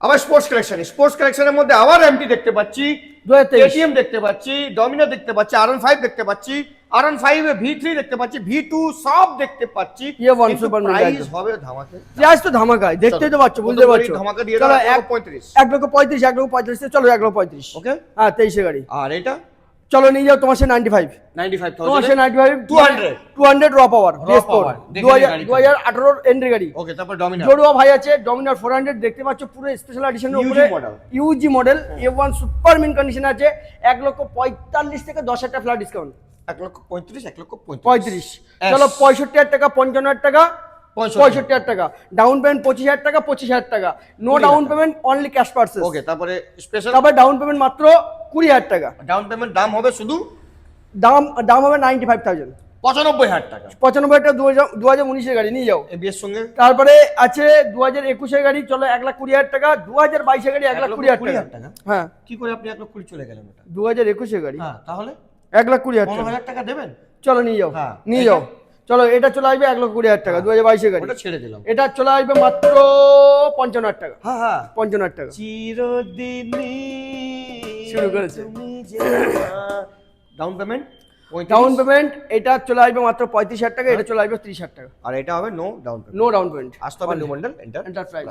আবার স্পোর্টস কালেকশনের মধ্যে আবার এমটি দেখতে পাচ্ছি, 2023 এটিএম দেখতে পাচ্ছি, ডমিনার দেখতে পাচ্ছি, R15 দেখতে পাচ্ছি, R15 এ V3 দেখতে পাচ্ছি, V2 সব দেখতে পাচ্ছি। ये वन কিন্তু सुपर প্রাইস হবে ধামাকে। প্রাইস তো ধামাকা, দেখতেই তো পাচ্ছ, বুঝতে পারছো। ধামাকা দিয়ে চলো দাও 1,35,000 1.35। 1,35,000 চলো 1,35,000। ওকে, হ্যাঁ 23 গাড়ি। আর এটা চলো নিয়ে যাও তোমার সে 95, 95,000 তোমার সে 95 200 র পাওয়ার PS4 power, দেখে নিন গাড়ি। 2018 এন্ট্রি গাড়ি। ওকে, তারপর ডমিনার জড়ুয়া ভাই আছে, ডমিনার 400 দেখতে পাচ্ছ, পুরো স্পেশাল এডিশনের UG উপরে model। Yuji model A1 super mint condition আছে। 1,45,000 থেকে 10,000 টাকা ফ্ল্যাট ডিসকাউন্ট। 1,35,000 1,35,000 35। চলো 65,000 টাকা, 55,000 টাকা, 65,000 টাকা ডাউন পেমেন্ট, 25,000 টাকা, 25,000 টাকা no 20,000 down payment, only cash purchase. Okay, তারপরে স্পেশাল তারপর ডাউন পেমেন্ট মাত্র 20,000 টাকা। ডাউন পেমেন্ট দাম হবে শুধু দাম হবে 95,000। 95,000 টাকা 95,000 টাকা 2019 এর গাড়ি নিয়ে যাও। এবিএস সঙ্গে। তারপরে আছে 2021 এর গাড়ি, চলো 1,20,000 টাকা। 2022 এর গাড়ি 1,20,000 টাকা। হ্যাঁ, কি করে আপনি 1,20,000 চলে গেলেন ওটা? 2021 এর গাড়ি হ্যাঁ, তাহলে 1,20,000 টাকা। 15,000 টাকা দেবেন। চলো নিয়ে যাও, হ্যাঁ, নিয়ে যাও। চলো এটা চলে আসবে 1,20,000 টাকা, 2022 এর গাড়ি। ওটা ছেড়ে দিলাম। এটা চলে আসবে মাত্র 55,000 টাকা। হ্যাঁ হ্যাঁ, 55,000 টাকা। চিরদিনই শুরু করেছে। ডাউন পেমেন্ট ডাউন পেমেন্ট এটা চলে আসবে মাত্র 35,000 টাকা, এটা চলে আসবে 30,000 টাকা। আর এটা হবে no down payment. No down payment, আসতে হবে নিউ মন্ডল এন্টারপ্রাইজ।